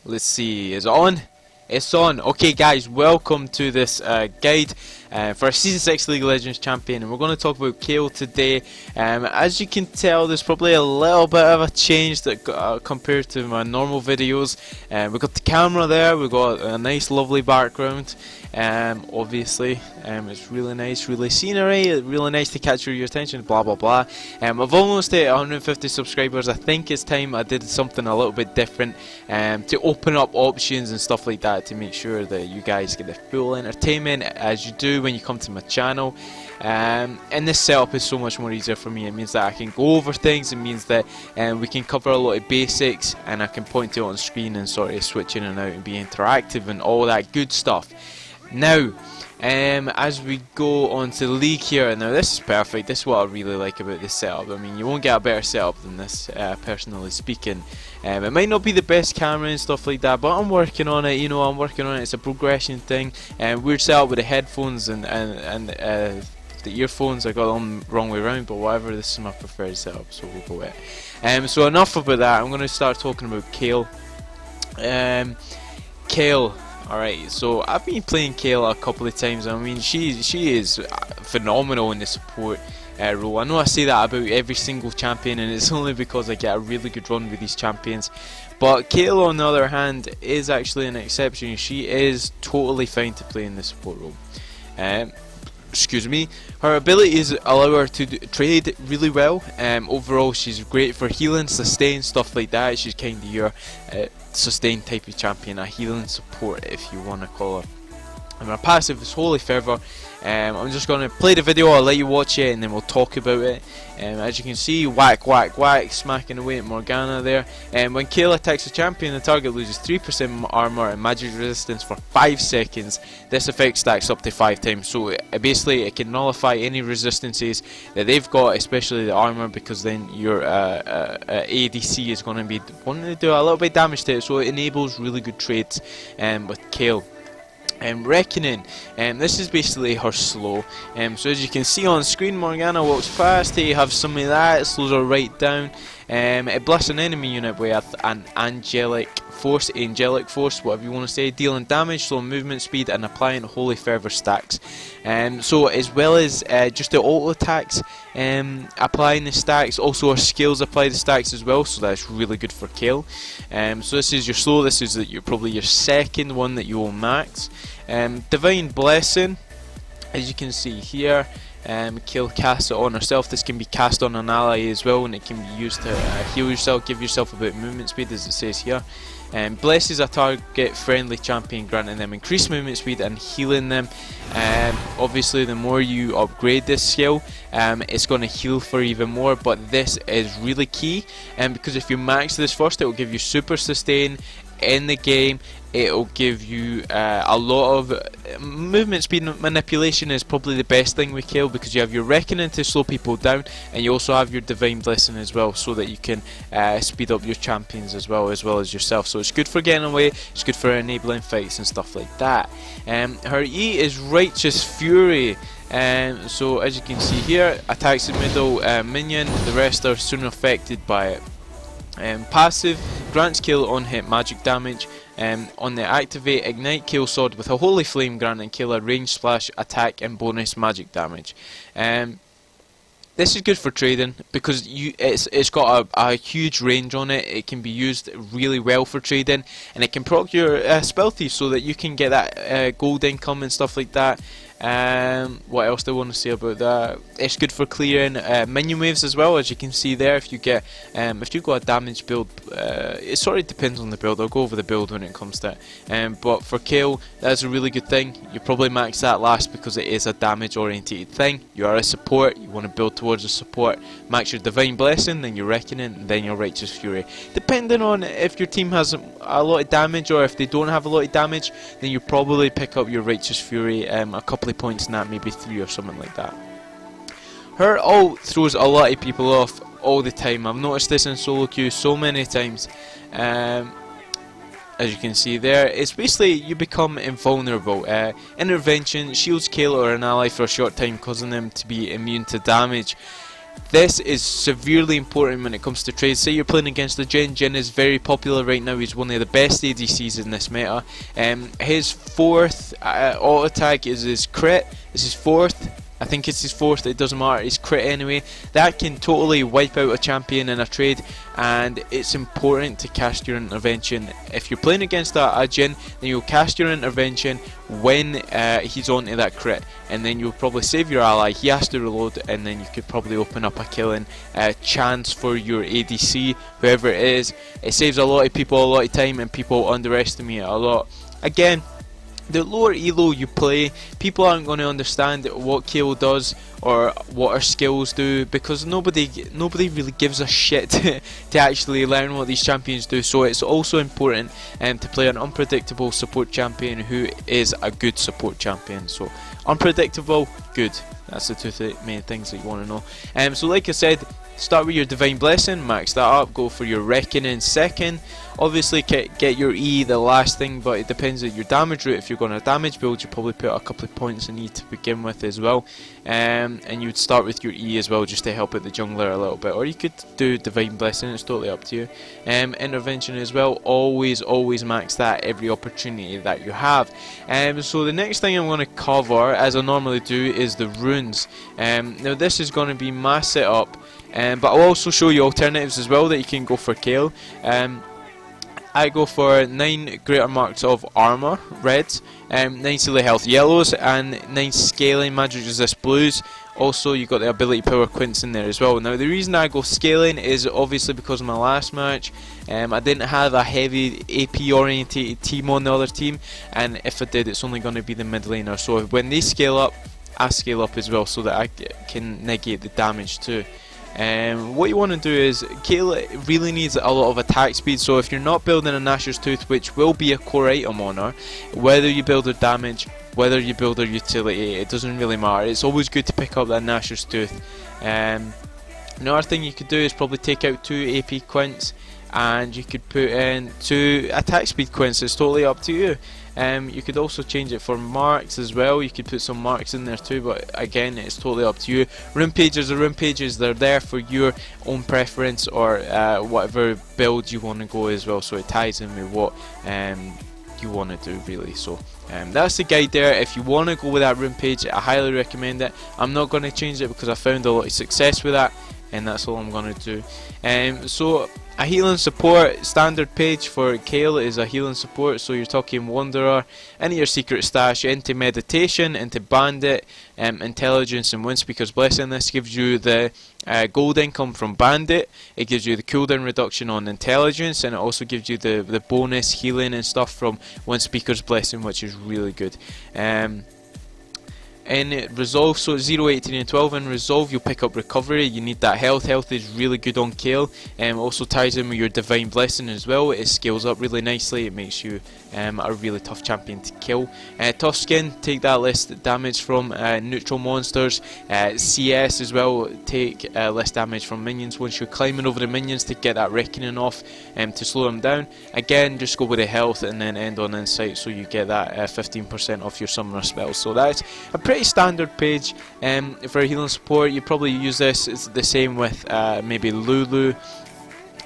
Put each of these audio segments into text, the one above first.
Let's see, is it on? It's on. Okay guys, welcome to this guide for a Season 6 League of Legends champion, and we're going to talk about Kayle today. As you can tell, there's probably a little bit of a change that compared to my normal videos. We've got the camera there, we've got a nice lovely background. Obviously, it's really nice, really scenery, really nice to capture your attention, blah blah blah. I've almost hit 150 subscribers. I think it's time I did something a little bit different to open up options and stuff like that to make sure that you guys get the full entertainment as you do when you come to my channel. And this setup is so much more easier for me. It means that I can go over things, it means that we can cover a lot of basics, and I can point to it on screen and sort of switch in and out and be interactive and all that good stuff. Now, as we go on to the league here, now this is perfect. This is what I really like about this setup. I mean, you won't get a better setup than this, personally speaking. It might not be the best camera and stuff like that, but I'm working on it. You know, I'm working on it. It's a progression thing. Weird setup with the headphones and the earphones. I got them wrong way around, but whatever. This is my preferred setup, so we'll go with it. So enough about that. I'm going to start talking about Kayle. Kayle. Alright, so I've been playing Kayle a couple of times. I mean, she is phenomenal in the support role. I know I say that about every single champion, and it's only because I get a really good run with these champions. But Kayle, on the other hand, is actually an exception. She is totally fine to play in the support role. Excuse me. Her abilities allow her to trade really well. Overall, she's great for healing, sustain, stuff like that. She's kind of your sustain type of champion, a healing support if you want to call her. And her passive is Holy Fervor. I'm just going to play the video, I'll let you watch it, and then we'll talk about it. As you can see, whack, whack, whack, smacking away at Morgana there. When Kayle attacks a champion, the target loses 3% armor and magic resistance for 5 seconds. This effect stacks up to 5 times, so basically it can nullify any resistances that they've got, especially the armor, because then your ADC is going to be wanting to do a little bit of damage to it, so it enables really good trades with Kayle. Reckoning, this is basically her slow. So as you can see on screen, Morgana walks past, you have some of that, it slows her right down. It blasts an enemy unit with an angelic force, whatever you want to say, dealing damage, slowing movement speed, and applying Holy Fervor stacks. So as well as just the auto attacks, applying the stacks, also her skills apply the stacks as well, so that's really good for Kayle. So this is your slow, this is probably your second one that you will max. Divine Blessing, as you can see here, Kayle casts it on herself. This can be cast on an ally as well, and it can be used to heal yourself, give yourself a bit of movement speed, as it says here. Blesses a target friendly champion, granting them increased movement speed and healing them. Obviously, the more you upgrade this skill, it's going to heal for even more, but this is really key, because if you max this first, it will give you super sustain in the game. It'll give you a lot of movement speed. Manipulation is probably the best thing with Kayle, because you have your Reckoning to slow people down, and you also have your Divine Blessing as well, so that you can speed up your champions as well as yourself. So it's good for getting away, it's good for enabling fights and stuff like that. Her E is Righteous Fury. So as you can see here, attacks the middle minion, the rest are soon affected by it. Passive grants Kayle on hit magic damage. On the activate, ignite Kayle sword with a holy flame, granting Kayle a range splash attack and bonus magic damage. This is good for trading, because it's got a huge range on it. It can be used really well for trading, and it can proc your spell thief, so that you can get that gold income and stuff like that. What else do I want to say about that? It's good for clearing minion waves as well, as you can see there. If you got a damage build, it sort of depends on the build. I'll go over the build when it comes to it. But for Kayle, that's a really good thing. You probably max that last, because it is a damage orientated thing. You are a support, you want to build towards a support. Max your Divine Blessing, then your Reckoning, and then your Righteous Fury. Depending on if your team has a lot of damage, or if they don't have a lot of damage, then you probably pick up your Righteous Fury a couple of points in that, maybe 3 or something like that. Her ult throws a lot of people off all the time. I've noticed this in solo queue so many times. As you can see there, it's basically you become invulnerable. Intervention shields Kayle or an ally for a short time, causing them to be immune to damage. This is severely important when it comes to trades. Say you're playing against the Jhin. Jhin is very popular right now. He's one of the best ADCs in this meta. His fourth auto attack is his crit. This is fourth. I think it's his fourth, it doesn't matter, it's crit anyway. That can totally wipe out a champion in a trade, and it's important to cast your intervention. If you're playing against a Jhin, then you'll cast your intervention when he's onto that crit, and then you'll probably save your ally, he has to reload, and then you could probably open up a killing chance for your ADC, whoever it is. It saves a lot of people a lot of time, and people underestimate it a lot. Again, the lower elo you play, people aren't going to understand what Kayle does or what her skills do, because nobody really gives a shit to actually learn what these champions do. So it's also important to play an unpredictable support champion who is a good support champion. So unpredictable, good. That's the two main things that you want to know. So like I said, start with your Divine Blessing, max that up, go for your Reckoning second. Obviously get your E the last thing, but it depends on your damage route. If you're going to damage build, you probably put a couple of points in E to begin with as well. And you'd start with your E as well, just to help out the jungler a little bit. Or you could do Divine Blessing, it's totally up to you. Intervention as well, always max that every opportunity that you have. So the next thing I'm going to cover, as I normally do, is the runes. Now this is going to be my setup. But I'll also show you alternatives as well that you can go for Kayle. I go for 9 greater marks of armor, reds, 9 silly health yellows, and 9 scaling magic resist blues. Also, you got the ability power Quints in there as well. Now, the reason I go scaling is obviously because of my last match. I didn't have a heavy AP orientated team on the other team, and if I did, it's only going to be the mid laner. So when they scale up, I scale up as well, so that I can negate the damage too. What you want to do is, Kayle really needs a lot of attack speed, so if you're not building a Nashors Tooth, which will be a core item on her, whether you build her damage, whether you build her utility, it doesn't really matter. It's always good to pick up that Nashors Tooth. Another thing you could do is probably take out 2 AP Quints, and you could put in 2 attack speed Quints. It's totally up to you. You could also change it for marks as well. You could put some marks in there too, but again, it's totally up to you. Rune pages are rune pages. They're there for your own preference, or whatever build you want to go as well, so it ties in with what you want to do really. So that's the guide there. If you want to go with that rune page, I highly recommend it. I'm not going to change it because I found a lot of success with that, and that's all I'm going to do. So a healing support standard page for Kayle is a healing support, so you're talking Wanderer, into your secret stash, into meditation, into bandit, intelligence, and Windspeaker's Blessing. This gives you the gold income from bandit, it gives you the cooldown reduction on intelligence, and it also gives you the bonus healing and stuff from Windspeaker's Blessing, which is really good. In Resolve, so 0, 18 and 12 in Resolve, you'll pick up Recovery. You need that health. Health is really good on Kayle. Also ties in with your Divine Blessing as well. It scales up really nicely. It makes you a really tough champion to kill. Tough Skin, take that less damage from neutral monsters. CS as well, take less damage from minions once you're climbing over the minions to get that Reckoning off to slow them down. Again, just go with the health and then end on Insight, so you get that 15% off your summoner spells. So that's a pretty standard page for healing support. You probably use this. It's the same with maybe Lulu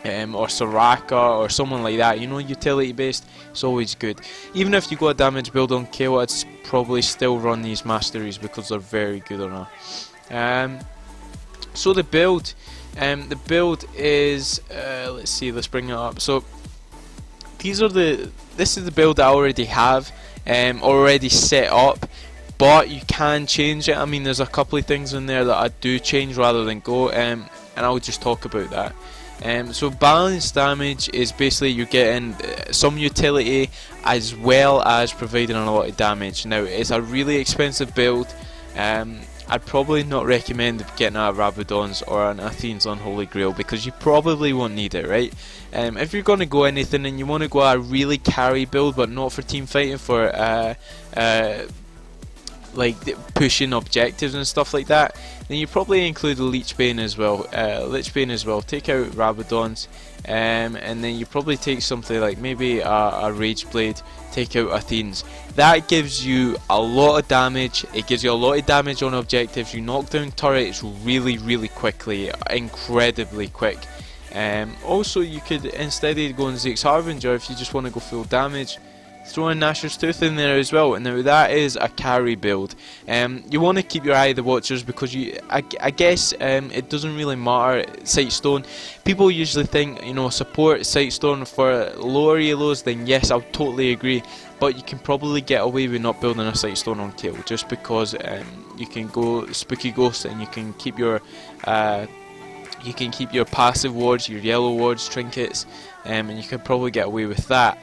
or Soraka or someone like that, you know, utility based. It's always good. Even if you got a damage build on Kayle, I'd probably still run these Masteries because they're very good on her. So the build is let's see, let's bring it up. So this is the build I already have already set up, but you can change it. I mean, there's a couple of things in there that I do change rather than go, and I'll just talk about that. So balanced damage is basically you're getting some utility as well as providing a lot of damage. Now, it's a really expensive build. I'd probably not recommend getting a Rabadon's or an Athene's Unholy Grail, because you probably won't need it, right? If you're going to go anything and you want to go a really carry build but not for team fighting, for like pushing objectives and stuff like that, then you probably include Lich Bane as well. Take out Rabadons, and then you probably take something like maybe a Rageblade, take out Athenes. That gives you a lot of damage. It gives you a lot of damage on objectives. You knock down turrets really quickly, incredibly quick. Also, you could, instead of going Zeke's Harbinger, if you just want to go full damage, throw in Nashors Tooth in there as well. And now that is a carry build. You want to keep your eye on the Watchers because I guess it doesn't really matter. Sightstone, people usually think, you know, support Sightstone for lower elos, then yes, I'll totally agree. But you can probably get away with not building a Sightstone on Kayle, just because you can go Spooky Ghost and you can keep your passive wards, your yellow wards, trinkets, and you can probably get away with that.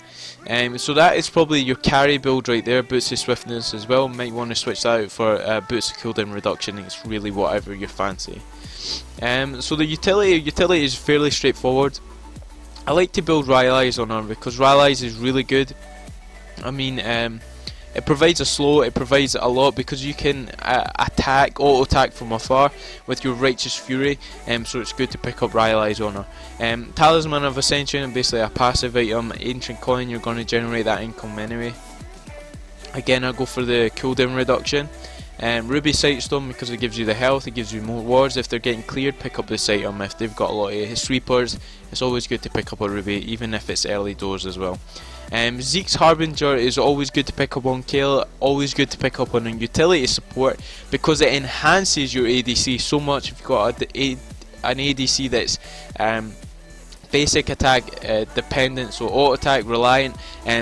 So that is probably your carry build right there. Boots of Swiftness as well. Might want to switch that out for Boots of Cooldown Reduction. It's really whatever you fancy. So the utility is fairly straightforward. I like to build Rylai's on her because Rylai's is really good. I mean, it provides a slow, it provides a lot because you can auto attack from afar with your Righteous Fury, so it's good to pick up Rylai's on her. Talisman of Ascension, basically a passive item. Ancient Coin, you're going to generate that income anyway. Again, I go for the cooldown reduction. Ruby Sightstone because it gives you the health, it gives you more wards. If they're getting cleared, pick up this item. If they've got a lot of sweepers, it's always good to pick up a Ruby, even if it's early doors as well. Zeke's Harbinger is always good to pick up on Kayle, always good to pick up on a utility support because it enhances your ADC so much. If you've got an ADC that's basic attack dependent, so auto attack reliant,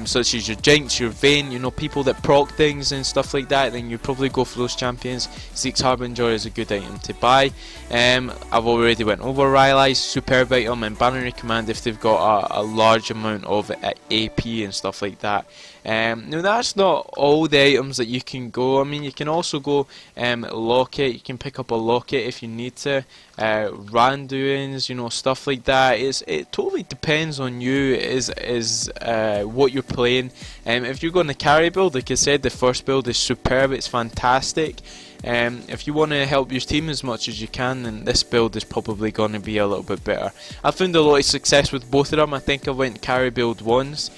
such as your Jinx, your Vayne, you know, people that proc things and stuff like that, then you probably go for those champions. Zeke's Harbinger is a good item to buy. I've already went over Rylai's superb item and Binary Command if they've got a large amount of AP and stuff like that. Now that's not all the items that you can go. I mean, you can also go Locket. You can pick up a Locket if you need to. Randuins, you know, stuff like that. It totally depends on you. Is what you're playing. If you're going to carry build, like I said, the first build is superb. It's fantastic. If you want to help your team as much as you can, then this build is probably going to be a little bit better. I found a lot of success with both of them. I think I went carry build once.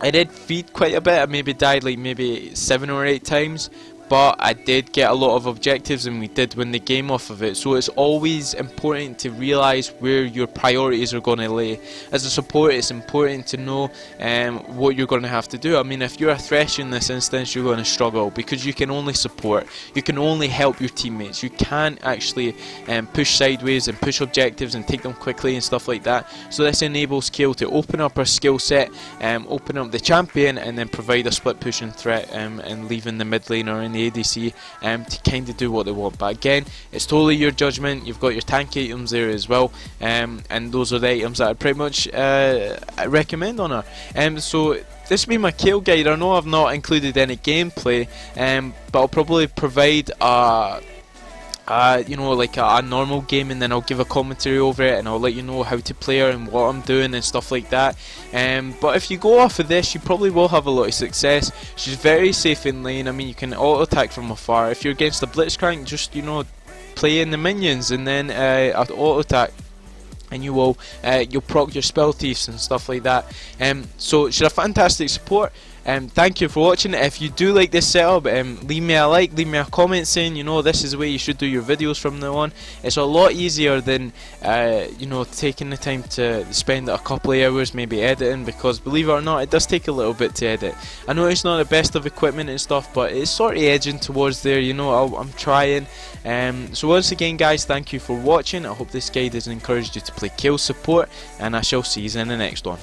I did feed quite a bit. I maybe died like maybe 7 or 8 times, but I did get a lot of objectives and we did win the game off of it. So it's always important to realise where your priorities are going to lay. As a support, it's important to know what you're going to have to do. I mean, if you're a Thresh in this instance, you're going to struggle because you can only support, you can only help your teammates. You can't actually push sideways and push objectives and take them quickly and stuff like that. So this enables Kayle to open up her skill set, open up the champion, and then provide a split pushing threat and leaving the mid laner in the ADC to kind of do what they want. But again, it's totally your judgment. You've got your tank items there as well, and those are the items that I pretty much recommend on her. So this has been my Kayle guide. I know I've not included any gameplay, but I'll probably provide you know, like a normal game, and then I'll give a commentary over it and I'll let you know how to play her and what I'm doing and stuff like that. But if you go off of this, you probably will have a lot of success. She's very safe in lane. I mean, you can auto attack from afar. If you're against a Blitzcrank, just, you know, play in the minions and then auto attack, and you will you'll proc your spell thieves and stuff like that. So she's a fantastic support. Thank you for watching. If you do like this setup, leave me a like, leave me a comment saying, you know, this is the way you should do your videos from now on. It's a lot easier than you know, taking the time to spend a couple of hours maybe editing, because believe it or not, it does take a little bit to edit. I know it's not the best of equipment and stuff, but it's sort of edging towards there, you know. I'm trying. So once again, guys, thank you for watching. I hope this guide has encouraged you to play Kayle support, and I shall see you in the next one.